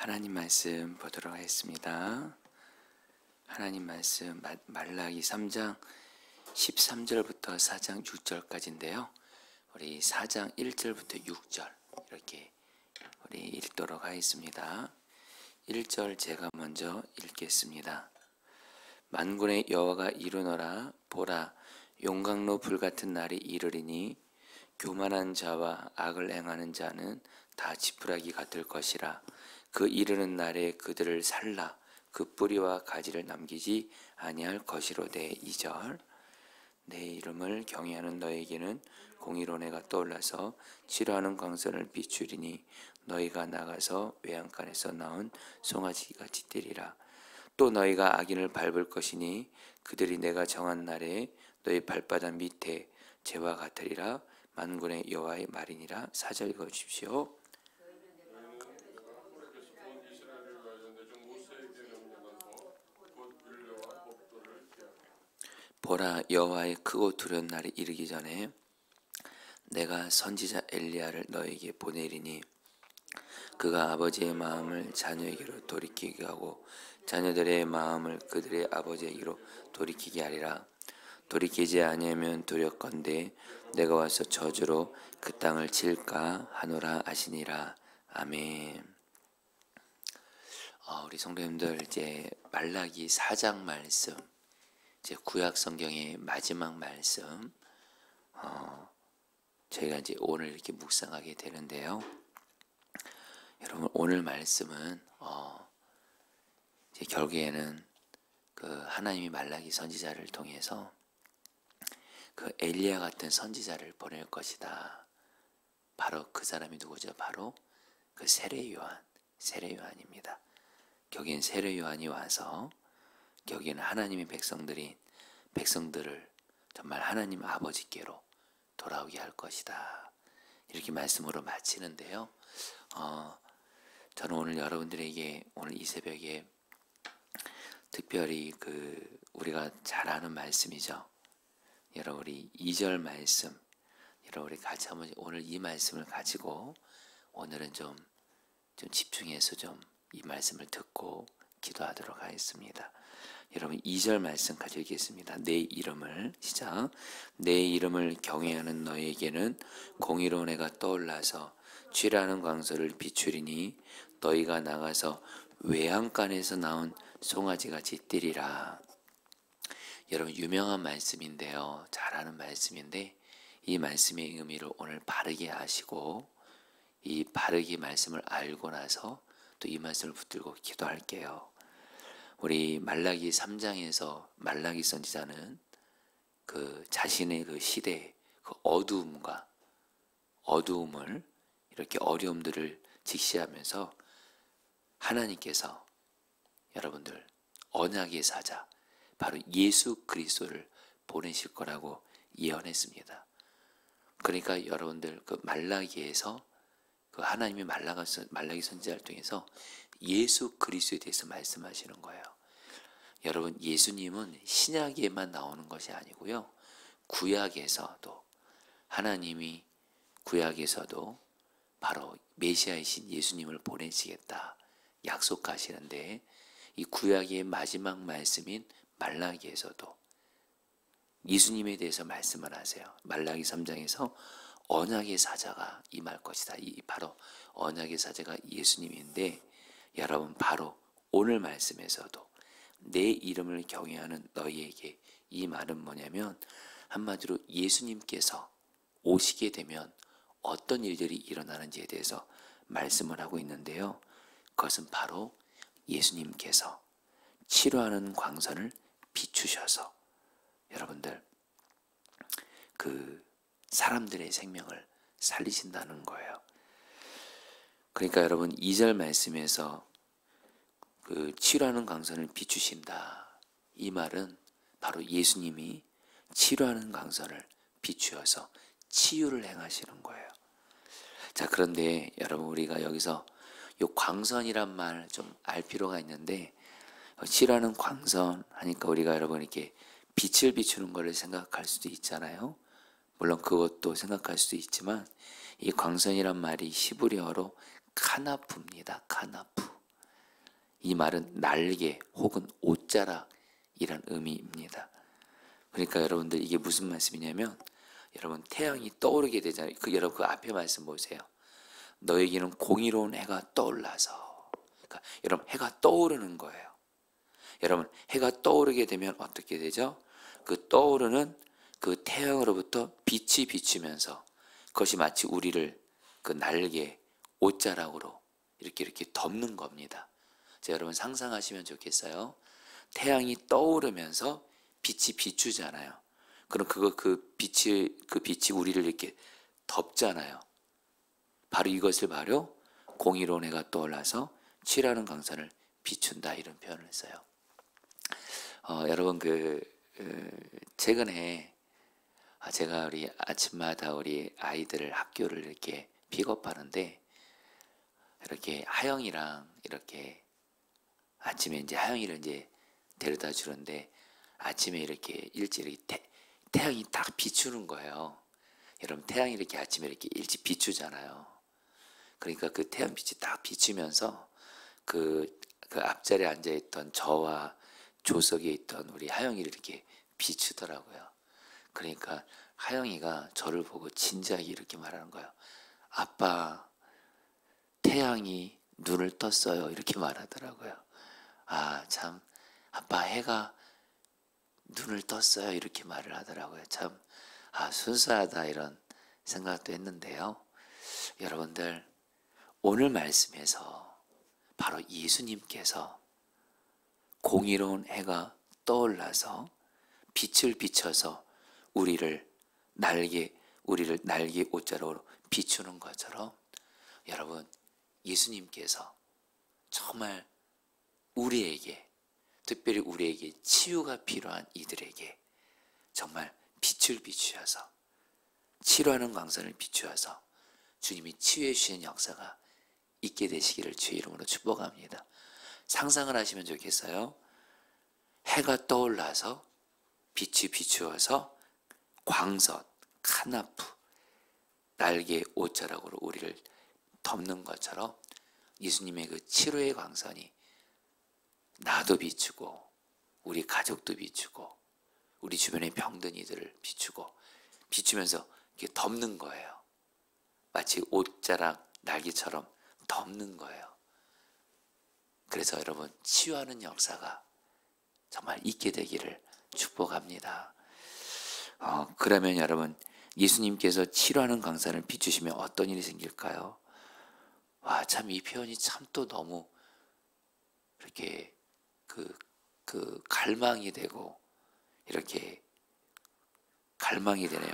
하나님 말씀 보도록 하겠습니다. 하나님 말씀 말라기 3장 13절부터 4장 6절까지인데요. 우리 4장 1절부터 6절 이렇게 우리 읽도록 하겠습니다. 1절 제가 먼저 읽겠습니다. 만군의 여호와가 이르노라. 보라, 용광로 불같은 날이 이르리니 교만한 자와 악을 행하는 자는 다 지푸라기 같을 것이라. 그 이르는 날에 그들을 살라. 그 뿌리와 가지를 남기지 아니할 것이로되. 2절 내 이름을 경외하는 너에게는 공의로 내가 떠올라서 치료하는 광선을 비추리니 너희가 나가서 외양간에서 나온 송아지같이 되리라. 또 너희가 악인을 밟을 것이니 그들이 내가 정한 날에 너희 발바닥 밑에 재와 같으리라. 만군의 여호와의 말이니라. 4절 읽어주십시오. 보라, 여호와의 크고 두려운 날이 이르기 전에 내가 선지자 엘리야를 너에게 보내리니 그가 아버지의 마음을 자녀에게로 돌이키게 하고 자녀들의 마음을 그들의 아버지에게로 돌이키게 하리라. 돌이키지 아니하면 두렵건대 내가 와서 저주로 그 땅을 칠까 하노라 하시니라. 아멘. 우리 성도님들, 이제 말라기 4장 말씀, 이제 구약 성경의 마지막 말씀, 저희가 이제 오늘 이렇게 묵상하게 되는데요. 여러분, 오늘 말씀은 이제 결국에는 그 하나님이 말라기 선지자를 통해서 그 엘리야 같은 선지자를 보낼 것이다. 바로 그 사람이 누구죠? 바로 그 세례 요한입니다. 여기는 세례 요한이 와서 여기는 하나님의 백성들을 정말 하나님 아버지께로 돌아오게 할 것이다. 이렇게 말씀으로 마치는데요. 저는 오늘 여러분들에게 오늘 이 새벽에 특별히 우리가 잘 아는 말씀이죠. 여러분, 우리 2절 말씀, 여러분 우리 같이 한번 오늘 이 말씀을 가지고 오늘은 좀 집중해서 좀 이 말씀을 듣고 기도하도록 하겠습니다. 여러분 2절 말씀 가지고 있겠습니다. 내 이름을, 시작. 내 이름을 경외하는 너에게는 공의로 내가 떠올라서 취하는 광선을 비추리니 너희가 나가서 외양간에서 나온 송아지같이 뛰리라. 여러분, 유명한 말씀인데요, 잘 아는 말씀인데 이 말씀의 의미를 오늘 바르게 아시고 이 바르게 말씀을 알고 나서 또 이 말씀을 붙들고 기도할게요. 우리 말라기 3장에서 말라기 선지자는 그 자신의 그 시대의 그 어두움을 이렇게 어려움들을 직시하면서 하나님께서 여러분들 언약의 사자 바로 예수 그리스도를 보내실 거라고 예언했습니다. 그러니까 여러분들 그 말라기에서 그 하나님이 말라기 선지자를 통해서 예수 그리스도에 대해서 말씀하시는 거예요. 여러분, 예수님은 신약에만 나오는 것이 아니고요, 구약에서도 하나님이 구약에서도 바로 메시아이신 예수님을 보내시겠다 약속하시는데 이 구약의 마지막 말씀인 말라기에서도 예수님에 대해서 말씀을 하세요. 말라기 3장에서 언약의 사자가 임할 것이다. 이 바로 언약의 사자가 예수님인데 여러분, 바로 오늘 말씀에서도 내 이름을 경외하는 너희에게 이 말은 뭐냐면 한마디로 예수님께서 오시게 되면 어떤 일들이 일어나는지에 대해서 말씀을 하고 있는데요. 그것은 바로 예수님께서 치료하는 광선을 비추셔서 여러분들 그 사람들의 생명을 살리신다는 거예요. 그러니까 여러분, 2절 말씀에서 그 치료하는 광선을 비추신다, 이 말은 바로 예수님이 치료하는 광선을 비추어서 치유를 행하시는 거예요. 자, 그런데 여러분, 우리가 여기서 이 광선이란 말 좀 알 필요가 있는데, 치료하는 광선 하니까 우리가 여러분 이렇게 빛을 비추는 것을 생각할 수도 있잖아요. 물론 그것도 생각할 수도 있지만 이 광선이란 말이 히브리어로 카나프입니다. 카나프. 이 말은 날개 혹은 옷자락이란 의미입니다. 그러니까 여러분들 이게 무슨 말씀이냐면 여러분 태양이 떠오르게 되잖아요. 여러분 그 앞에 말씀 보세요. 너에게는 공의로운 해가 떠올라서. 그러니까 여러분 해가 떠오르는 거예요. 여러분 해가 떠오르게 되면 어떻게 되죠? 그 떠오르는 그 태양으로부터 빛이 비추면서 그것이 마치 우리를 그 날개 옷자락으로 이렇게 덮는 겁니다. 자, 여러분 상상하시면 좋겠어요. 태양이 떠오르면서 빛이 비추잖아요. 그럼 그 빛이 우리를 이렇게 덮잖아요. 바로 이것을 바로 공의로운 해가 떠올라서 칠하는 광선을 비춘다 이런 표현을 써요. 여러분 최근에 제가 우리 아침마다 우리 아이들을 학교를 이렇게 픽업하는데 이렇게 하영이랑 이렇게 아침에 이제 하영이를 이제 데려다 주는데 아침에 이렇게 일찍 이렇게 태양이 딱 비추는 거예요. 여러분 태양이 이렇게 아침에 이렇게 일찍 비추잖아요. 그러니까 그 태양 빛이 딱 비추면서 그 앞자리에 앉아 있던 저와 조석에 있던 우리 하영이를 이렇게 비추더라고요. 그러니까 하영이가 저를 보고 진지하게 이렇게 말하는 거예요. 아빠, 태양이 눈을 떴어요. 이렇게 말하더라고요. 아, 참, 아빠 해가 눈을 떴어요. 이렇게 말을 하더라고요. 참, 순수하다 이런 생각도 했는데요. 여러분들, 오늘 말씀에서 바로 예수님께서 공의로운 해가 떠올라서 빛을 비춰서 우리를 날개 옷자락으로 비추는 것처럼 여러분 예수님께서 정말 우리에게 특별히 우리에게 치유가 필요한 이들에게 정말 빛을 비추어서 치료하는 광선을 비추어서 주님이 치유해 주시는 역사가 있게 되시기를 주의 이름으로 축복합니다. 상상을 하시면 좋겠어요. 해가 떠올라서 빛이 비추어서 광선, 카나프, 날개 옷자락으로 우리를 덮는 것처럼 예수님의 그 치료의 광선이 나도 비추고 우리 가족도 비추고 우리 주변의 병든 이들을 비추면서 이렇게 덮는 거예요. 마치 옷자락 날개처럼 덮는 거예요. 그래서 여러분 치유하는 역사가 정말 있게 되기를 축복합니다. 그러면 여러분 예수님께서 치료하는 광선을 비추시면 어떤 일이 생길까요? 와, 참 이 표현이 참 또 너무 이렇게 그 갈망이 되고 이렇게 갈망이 되네요.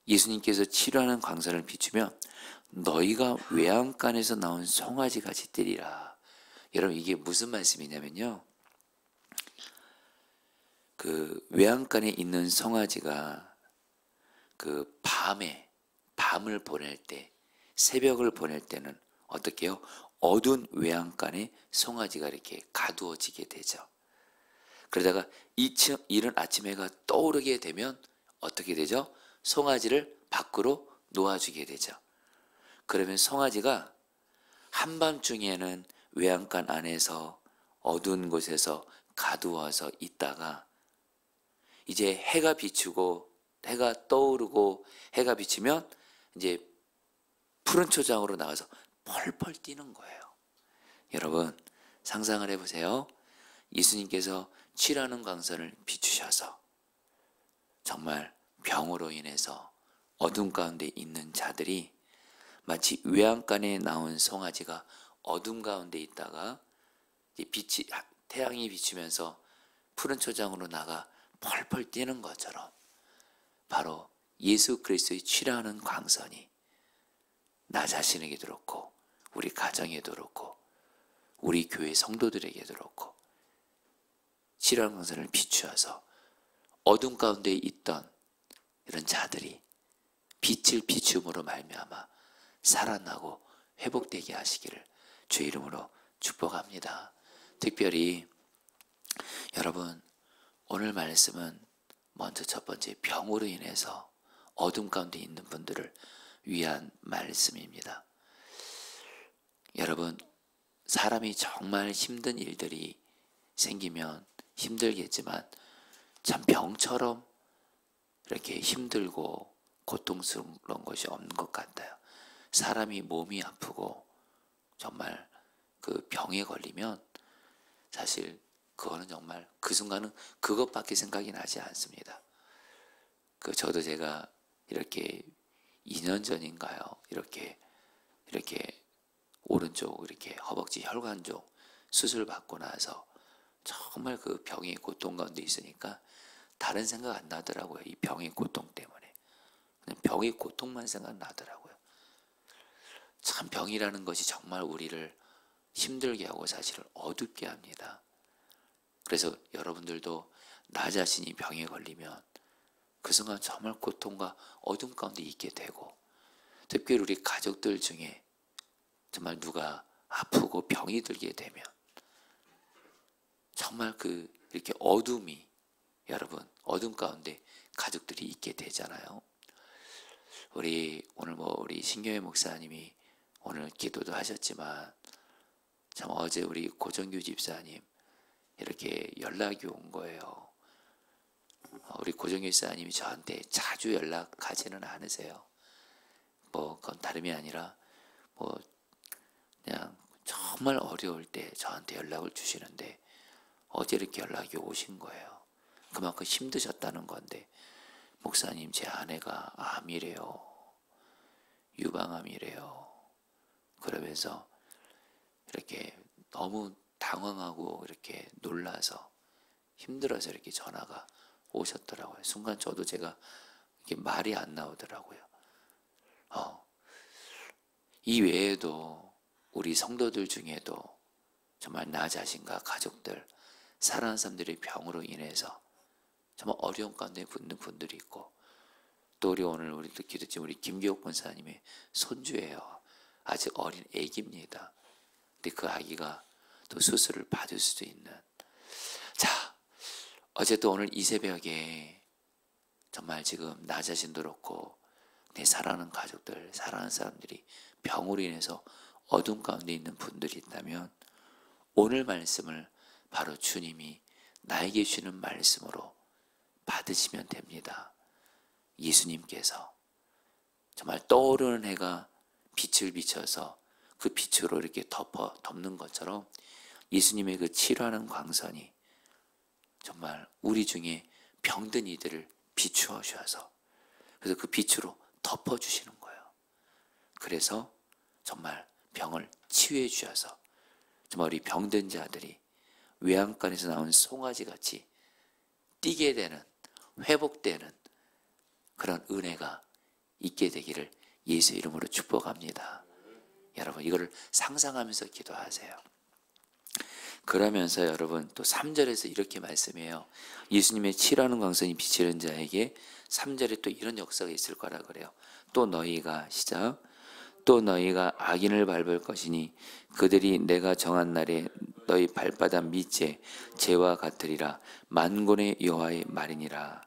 예수님께서 치료하는 광선을 비추면 너희가 외양간에서 나온 송아지 같이 뜨리라. 여러분 이게 무슨 말씀이냐면요. 그 외양간에 있는 송아지가 그 밤을 보낼 때 새벽을 보낼 때는 어떻게 해요? 어두운 외양간에 송아지가 이렇게 가두어지게 되죠. 그러다가 이른 아침 해가 떠오르게 되면 어떻게 되죠? 송아지를 밖으로 놓아주게 되죠. 그러면 송아지가 한밤중에는 외양간 안에서 어두운 곳에서 가두어서 있다가 이제 해가 비추고 해가 떠오르고 해가 비치면 이제 푸른 초장으로 나가서 펄펄 뛰는 거예요. 여러분 상상을 해보세요. 예수님께서 치료하는 광선을 비추셔서 정말 병으로 인해서 어둠 가운데 있는 자들이 마치 외양간에 나온 송아지가 어둠 가운데 있다가 태양이 비추면서 푸른 초장으로 나가 펄펄 뛰는 것처럼 바로 예수 그리스도의 치료하는 광선이 나 자신에게도 그렇고 우리 가정에도 그렇고 우리 교회 성도들에게도 그렇고 치료하는 광선을 비추어서 어둠 가운데 있던 이런 자들이 빛을 비춤으로 말미암아 살아나고 회복되게 하시기를 주의 이름으로 축복합니다. 특별히 여러분 오늘 말씀은 먼저 첫 번째 병으로 인해서 어둠 가운데 있는 분들을 위한 말씀입니다. 여러분 사람이 정말 힘든 일들이 생기면 힘들겠지만 참 병처럼 이렇게 힘들고 고통스러운 것이 없는 것 같아요. 사람이 몸이 아프고 정말 그 병에 걸리면 사실 그거는 정말 그 순간은 그것밖에 생각이 나지 않습니다. 저도 제가 이렇게 2년 전인가요? 이렇게 오른쪽 이렇게 허벅지 혈관 쪽 수술 받고 나서 정말 그 병의 고통 가운데 있으니까 다른 생각 안 나더라고요. 이 병의 고통 때문에. 그냥 병의 고통만 생각나더라고요. 참 병이라는 것이 정말 우리를 힘들게 하고 사실은 어둡게 합니다. 그래서 여러분들도 나 자신이 병에 걸리면 그 순간 정말 고통과 어둠 가운데 있게 되고, 특별히 우리 가족들 중에 정말 누가 아프고 병이 들게 되면 정말 이렇게 어둠이, 여러분 어둠 가운데 가족들이 있게 되잖아요. 오늘 우리 신교회 목사님이 오늘 기도도 하셨지만 참 어제 우리 고정규 집사님 이렇게 연락이 온 거예요. 우리 고정규 집사님이 저한테 자주 연락하지는 않으세요. 그건 다름이 아니라 그냥 정말 어려울 때 저한테 연락을 주시는데 어제 이렇게 연락이 오신 거예요. 그만큼 힘드셨다는 건데, 목사님 제 아내가 암이래요. 유방암이래요. 그러면서 이렇게 너무 당황하고 이렇게 놀라서 힘들어서 이렇게 전화가 오셨더라고요. 순간 제가 이렇게 말이 안 나오더라고요. 이 외에도 우리 성도들 중에도 정말 나 자신과 가족들, 사랑하는 사람들의 병으로 인해서 정말 어려운 가운데 붙는 분들이 있고, 또 우리 또 기도팀 우리 김기옥 권사님의 손주예요. 아직 어린 아기입니다. 근데 그 아기가 또 수술을 받을 수도 있는. 자, 어쨌든 오늘 이 새벽에 정말 지금 나 자신도 그렇고 내 사랑하는 가족들, 사랑하는 사람들이 병으로 인해서 어둠 가운데 있는 분들이 있다면 오늘 말씀을 바로 주님이 나에게 주는 말씀으로 받으시면 됩니다. 예수님께서 정말 떠오르는 해가 빛을 비춰서 그 빛으로 이렇게 덮는 것처럼 예수님의 그 치료하는 광선이 정말 우리 중에 병든 이들을 비추어 주셔서, 그래서 그 빛으로 덮어주시는 거예요. 그래서 정말 병을 치유해 주셔서 정말 우리 병든 자들이 외양간에서 나온 송아지같이 뛰게 되는, 회복되는 그런 은혜가 있게 되기를 예수 이름으로 축복합니다. 여러분 이거를 상상하면서 기도하세요. 그러면서 여러분 또 3절에서 이렇게 말씀해요. 예수님의 치료하는 광선이 비치는 자에게 3절에 또 이런 역사가 있을 거라 그래요. 또 너희가 악인을 밟을 것이니 그들이 내가 정한 날에 너희 발바닥 밑에 재와 같으리라. 만군의 여호와의 말이니라.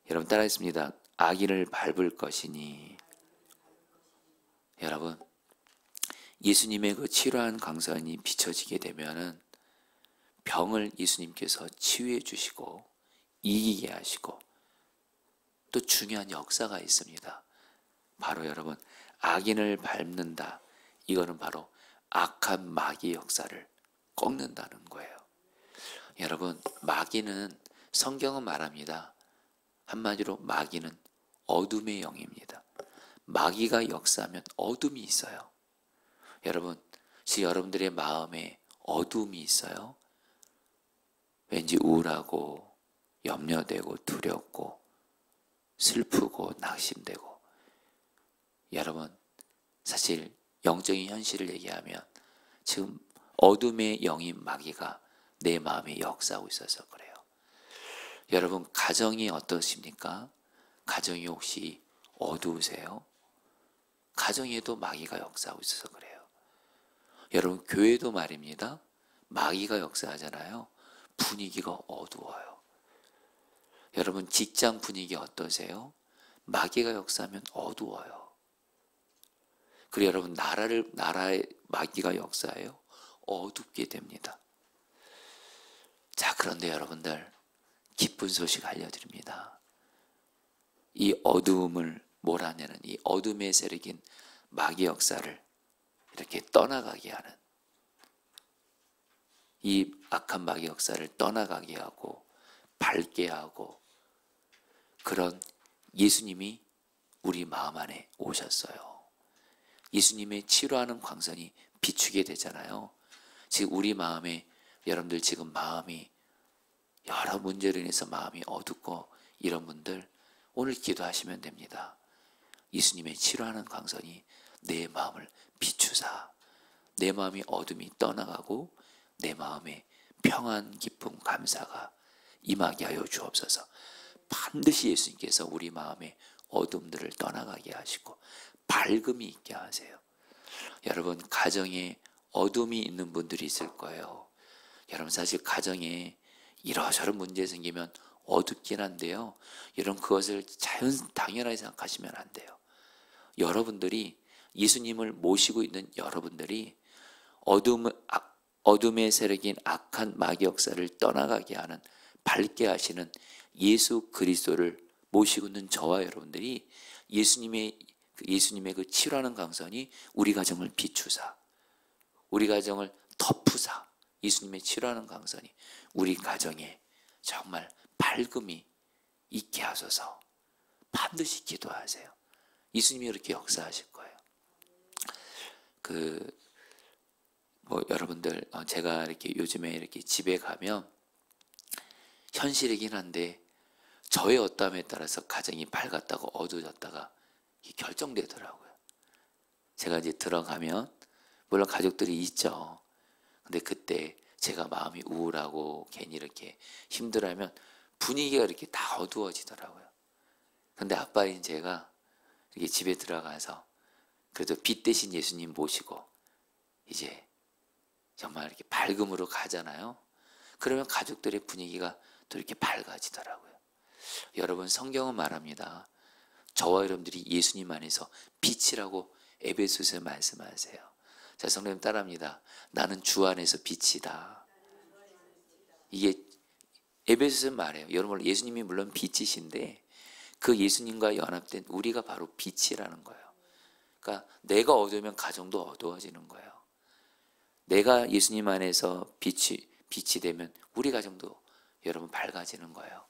여러분 따라했습니다. 악인을 밟을 것이니. 여러분 예수님의 그 치료한 광선이 비춰지게 되면은 병을 예수님께서 치유해 주시고 이기게 하시고, 또 중요한 역사가 있습니다. 바로 여러분 악인을 밟는다. 이거는 바로 악한 마귀의 역사를 꺾는다는 거예요. 여러분 마귀는, 성경은 말합니다. 한마디로 마귀는 어둠의 영입니다. 마귀가 역사하면 어둠이 있어요. 여러분 혹시 여러분들의 마음에 어둠이 있어요? 왠지 우울하고 염려되고 두렵고 슬프고 낙심되고. 여러분 사실 영적인 현실을 얘기하면 지금 어둠의 영인 마귀가 내 마음에 역사하고 있어서 그래요. 여러분 가정이 어떠십니까? 가정이 혹시 어두우세요? 가정에도 마귀가 역사하고 있어서 그래요. 여러분 교회도 말입니다. 마귀가 역사하잖아요. 분위기가 어두워요. 여러분 직장 분위기 어떠세요? 마귀가 역사하면 어두워요. 그리고 여러분 나라에 마귀가 역사해요. 어둡게 됩니다. 자, 그런데 여러분들 기쁜 소식 알려드립니다. 이 어두움을 몰아내는 이 어둠의 세력인 마귀 역사를 이렇게 떠나가게 하는, 이 악한 마귀 역사를 떠나가게 하고 밝게 하고, 그런 예수님이 우리 마음 안에 오셨어요. 예수님의 치료하는 광선이 비추게 되잖아요. 지금 우리 마음에, 여러분들 지금 마음이 여러 문제로 인해서 마음이 어둡고 이런 분들 오늘 기도하시면 됩니다. 예수님의 치료하는 광선이 내 마음을 비추사 내 마음이 어둠이 떠나가고 내 마음에 평안, 기쁨, 감사가 임하게 하여 주옵소서. 반드시 예수님께서 우리 마음의 어둠들을 떠나가게 하시고 밝음이 있게 하세요. 여러분, 가정에 어둠이 있는 분들이 있을 거예요. 여러분, 사실 가정에 이러저런 문제 생기면 어둡긴 한데요, 여러분 그것을 당연하게 생각하시면 안 돼요. 여러분들이, 예수님을 모시고 있는 여러분들이 어둠의 세력인 악한 마귀 역사를 떠나가게 하는, 밝게 하시는 예수 그리스도를 모시고 있는 저와 여러분들이 예수님의 그 치료하는 강선이 우리 가정을 비추사, 우리 가정을 덮으사, 예수님의 치료하는 강선이 우리 가정에 정말 밝음이 있게 하소서. 반드시 기도하세요. 예수님이 이렇게 역사하실 거예요. 여러분들, 제가 이렇게 요즘에 이렇게 집에 가면 현실이긴 한데 저의 어떠함에 따라서 가정이 밝았다가 어두워졌다가 결정되더라고요. 제가 이제 들어가면 물론 가족들이 있죠. 근데 그때 제가 마음이 우울하고 괜히 이렇게 힘들어하면 분위기가 이렇게 다 어두워지더라고요. 근데 아빠인 제가 이렇게 집에 들어가서 그래도 빛 대신 예수님 모시고 이제 정말 이렇게 밝음으로 가잖아요. 그러면 가족들의 분위기가 또 이렇게 밝아지더라고요. 여러분, 성경은 말합니다. 저와 여러분들이 예수님 안에서 빛이라고 에베소서에 말씀하세요. 자, 성도님 따라합니다. 나는 주 안에서 빛이다. 이게 에베소서 말해요. 여러분, 예수님이 물론 빛이신데 그 예수님과 연합된 우리가 바로 빛이라는 거예요. 그러니까 내가 어두우면 가정도 어두워지는 거예요. 내가 예수님 안에서 빛이 되면 우리 가정도 여러분 밝아지는 거예요.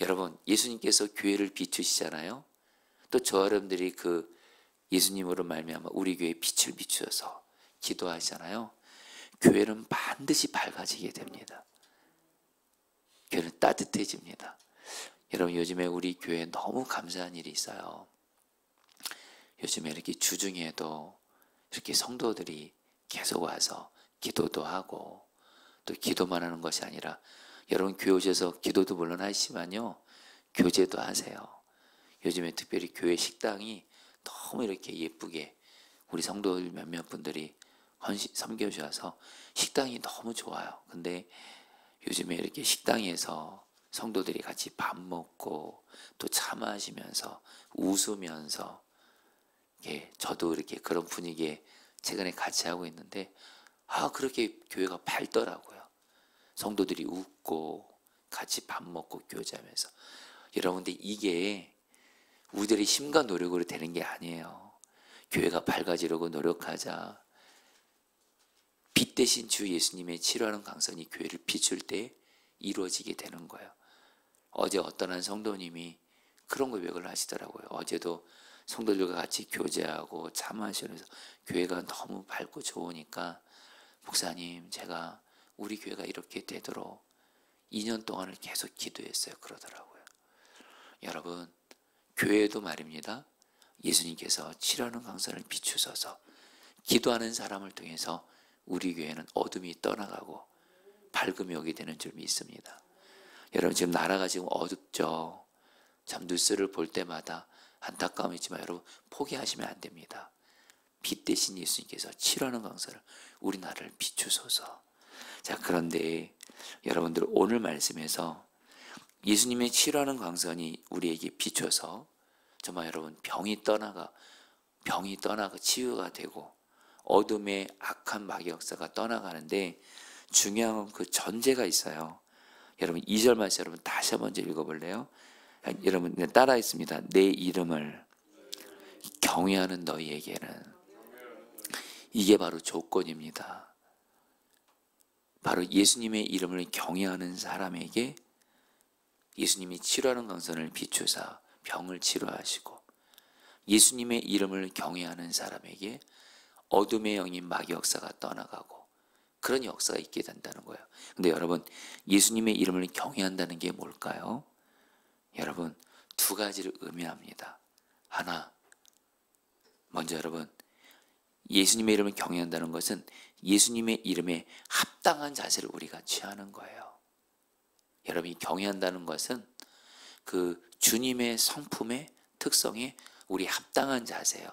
여러분, 예수님께서 교회를 비추시잖아요. 또 저 여러분들이 그 예수님으로 말미암아 우리 교회에 빛을 비추어서 기도하시잖아요. 교회는 반드시 밝아지게 됩니다. 교회는 따뜻해집니다. 여러분, 요즘에 우리 교회에 너무 감사한 일이 있어요. 요즘에 이렇게 주중에도 이렇게 성도들이 계속 와서 기도도 하고, 또 기도만 하는 것이 아니라 여러분 교회 오셔서 기도도 물론 하시지만요, 교제도 하세요. 요즘에 특별히 교회 식당이 너무 이렇게 예쁘게 우리 성도들 몇몇 분들이 섬겨주셔서 식당이 너무 좋아요. 근데 요즘에 이렇게 식당에서 성도들이 같이 밥 먹고 또 차 마시면서 웃으면서, 저도 이렇게 그런 분위기에 최근에 같이 하고 있는데 그렇게 교회가 밝더라고요. 성도들이 웃고 같이 밥 먹고 교제하면서. 여러분들, 이게 우리들의 힘과 노력으로 되는 게 아니에요. 교회가 밝아지려고 노력하자. 빛 대신 주 예수님의 치료하는 강선이 교회를 비출 때 이루어지게 되는 거예요. 어제 어떤 한 성도님이 그런 고백을 하시더라고요. 어제도 성도들과 같이 교제하고 차 마시면서 교회가 너무 밝고 좋으니까, 목사님, 제가 우리 교회가 이렇게 되도록 2년 동안을 계속 기도했어요. 그러더라고요. 여러분, 교회도 말입니다. 예수님께서 치료하는 강선을 비추셔서 기도하는 사람을 통해서 우리 교회는 어둠이 떠나가고 밝음이 오게 되는 줄 믿습니다. 여러분, 지금 나라가 지금 어둡죠. 참 뉴스를 볼 때마다 안타까움이 있지만 여러분, 포기하시면 안 됩니다. 빛 대신 예수님께서 치료하는 강선을 우리 나라를 비추소서. 자, 그런데 여러분들, 오늘 말씀에서 예수님의 치료하는 강선이 우리에게 비춰서 정말 여러분 병이 떠나가 치유가 되고 어둠의 악한 마귀 역사가 떠나가는데 중요한 건 그 전제가 있어요. 여러분 2절 말씀 여러분 다시 한번 읽어볼래요? 여러분 따라 있습니다. 내 이름을 경외하는 너희에게는, 이게 바로 조건입니다. 바로 예수님의 이름을 경외하는 사람에게 예수님이 치료하는 강선을 비추사 병을 치료하시고, 예수님의 이름을 경외하는 사람에게 어둠의 영인 마귀 역사가 떠나가고 그런 역사가 있게 된다는 거예요. 근데 여러분 예수님의 이름을 경외한다는 게 뭘까요? 여러분 두 가지를 의미합니다. 하나, 먼저 여러분 예수님의 이름을 경외한다는 것은 예수님의 이름에 합당한 자세를 우리가 취하는 거예요. 여러분이 경외한다는 것은 그 주님의 성품의 특성에 우리 합당한 자세예요.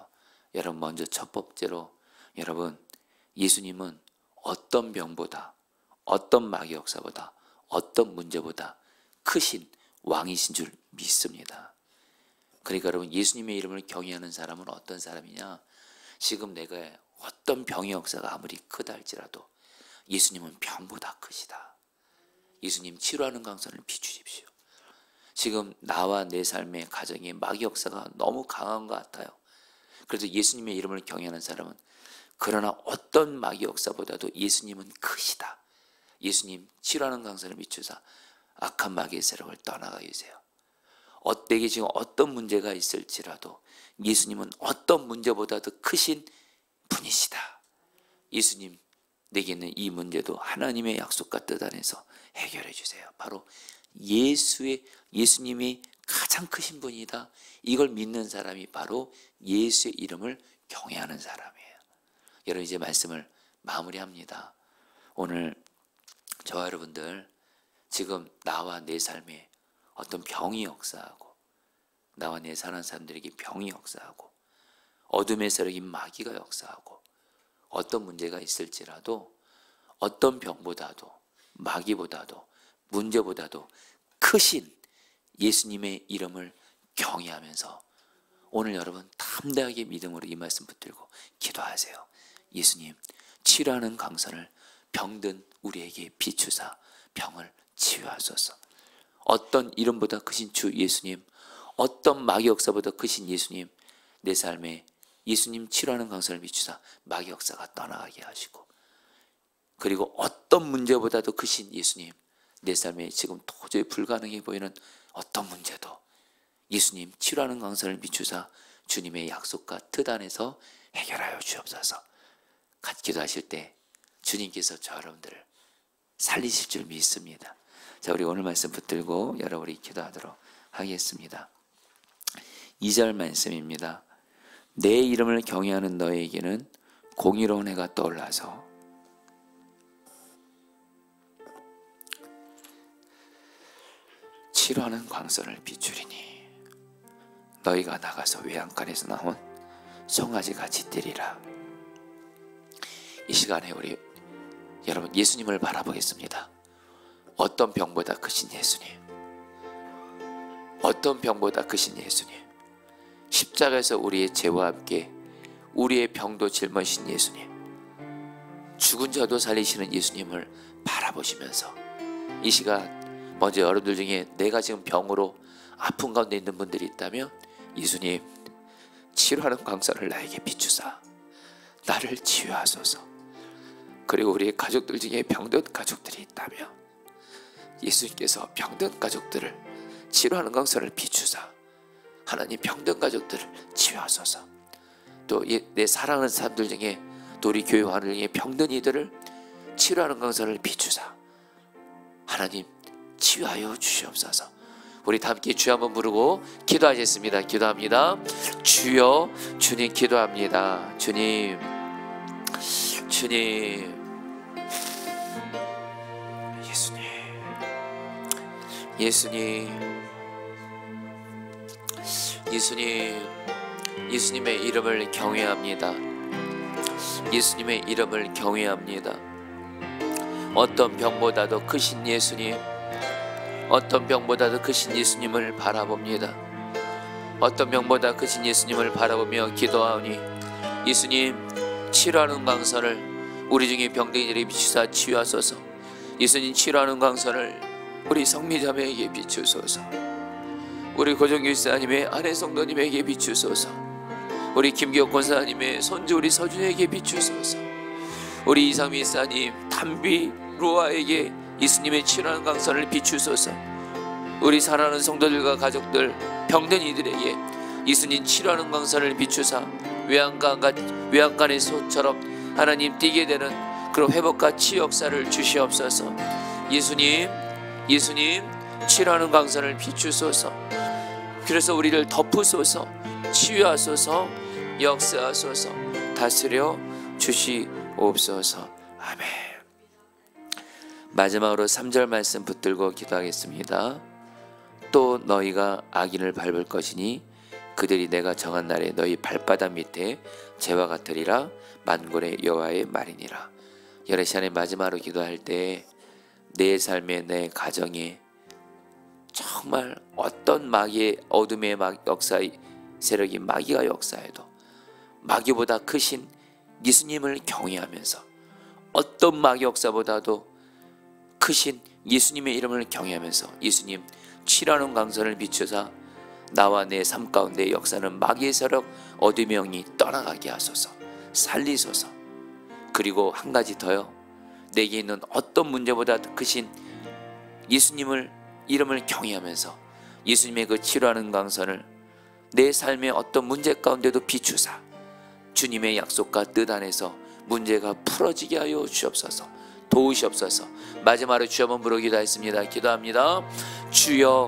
여러분 먼저 첫 번째로 여러분 예수님은 어떤 병보다, 어떤 마귀 역사보다, 어떤 문제보다 크신 왕이신 줄 믿습니다. 그러니까 여러분 예수님의 이름을 경외하는 사람은 어떤 사람이냐? 지금 내가 어떤 병의 역사가 아무리 크다 할지라도 예수님은 병보다 크시다. 예수님 치료하는 강선을 비추십시오. 지금 나와 내 삶의 가정에 마귀 역사가 너무 강한 것 같아요. 그래서 예수님의 이름을 경외하는 사람은 그러나 어떤 마귀 역사보다도 예수님은 크시다. 예수님 치료하는 강선을 비추사 악한 마귀의 세력을 떠나가 주세요. 내게 지금 어떤 문제가 있을지라도 예수님은 어떤 문제보다도 크신 분이시다. 예수님 내게 있는 이 문제도 하나님의 약속과 뜻 안에서 해결해 주세요. 바로 예수님이 가장 크신 분이다. 이걸 믿는 사람이 바로 예수의 이름을 경외하는 사람이에요. 여러분 이제 말씀을 마무리합니다. 오늘 저와 여러분들 지금 나와 내 삶에 어떤 병이 역사하고 나와 내 사는 사람들에게 병이 역사하고 어둠의 세력인 마귀가 역사하고 어떤 문제가 있을지라도 어떤 병보다도 마귀보다도 문제보다도 크신 예수님의 이름을 경외하면서 오늘 여러분 담대하게 믿음으로 이 말씀 붙들고 기도하세요. 예수님 치료하는 강선을 병든 우리에게 비추사 병을 치유하소서. 어떤 이름보다 크신 주 예수님, 어떤 마귀 역사보다 크신 예수님, 내 삶에 예수님 치료하는 강선을 비추사 마귀 역사가 떠나가게 하시고, 그리고 어떤 문제보다도 크신 예수님, 내 삶에 지금 도저히 불가능해 보이는 어떤 문제도 예수님 치료하는 강선을 비추사 주님의 약속과 뜻 안에서 해결하여 주옵소서. 같이 기도하실 때 주님께서 저 여러분들을 살리실 줄 믿습니다. 자, 우리 오늘 말씀 붙들고 여러분이 기도하도록 하겠습니다. 2절 말씀입니다. 내 이름을 경외하는 너에게는 공의로운 해가 떠올라서 치료하는 광선을 비추리니 너희가 나가서 외양간에서 나온 송아지 같이 뛰리라. 이 시간에 우리 여러분 예수님을 바라보겠습니다. 어떤 병보다 크신 예수님, 어떤 병보다 크신 예수님, 십자가에서 우리의 죄와 함께 우리의 병도 짊어지신 예수님, 죽은 자도 살리시는 예수님을 바라보시면서 이 시간 먼저 여러분들 중에 내가 지금 병으로 아픈 가운데 있는 분들이 있다면 예수님 치료하는 광선을 나에게 비추사 나를 치유하소서. 그리고 우리 가족들 중에 병든 가족들이 있다면 예수님께서 병든 가족들을 치료하는 광선을 비추사 하나님 병든 가족들을 치유하소서. 또 내 사랑하는 사람들 중에 또 우리 교회 와는 중에 병든 이들을 치료하는 광선을 비추사 하나님 치유하여 주시옵소서. 우리 다 함께 주여 한번 부르고 기도하겠습니다. 기도합니다. 주여, 주님 기도합니다. 주님, 주님, 예수님, 예수님, 예수님, 예수님의 이름을 경외합니다. 예수님의 이름을 경외합니다. 어떤 병보다도 크신 예수님, 어떤 병보다도 크신 예수님을 바라봅니다. 어떤 병보다 크신 예수님을 바라보며 기도하오니 예수님 치료하는 광선을 우리 중에 병든이들에게 비추사 치유하소서. 예수님 치료하는 광선을 우리 성미자매에게 비추소서. 우리 고정교사님의 아내 성도님에게 비추소서. 우리 김기옥 권사님의 손주 우리 서준에게 비추소서. 우리 이상미 사님 담비 루아에게 예수님의 치료하는 광선을 비추소서. 우리 사랑하는 성도들과 가족들 병든 이들에게 예수님 치료하는 광선을 비추사 외양간의 소처럼 하나님 뛰게 되는 그런 회복과 치유 역사를 주시옵소서. 예수님 치료하는 광선을 비추소서. 그래서 우리를 덮으소서. 치유하소서. 역사하소서. 다스려 주시옵소서. 아멘. 마지막으로 3절 말씀 붙들고 기도하겠습니다. 또 너희가 악인을 밟을 것이니 그들이 내가 정한 날에 너희 발바닥 밑에 재와 같으리라. 만군의 여호와의 말이니라. 열애 시간에 마지막으로 기도할 때 내 삶에 내 가정에 정말 어떤 마귀의 어둠의 역사의 세력이 마귀가 역사해도 마귀보다 크신 예수님을 경외하면서 어떤 마귀 역사보다도 크신 예수님의 이름을 경외하면서 예수님 치료하는 광선을 비추사 나와 내 삶 가운데 역사는 마귀의 세력 어둠의 영이 떠나가게 하소서. 살리소서. 그리고 한 가지 더요. 내게 있는 어떤 문제보다 크신 예수님을 이름을 경외하면서 예수님의 그 치료하는 광선을 내 삶의 어떤 문제 가운데도 비추사 주님의 약속과 뜻 안에서 문제가 풀어지게 하여 주옵소서. 도우시옵소서. 마지막으로 주여 한번 부르기도 했습니다. 기도합니다. 주여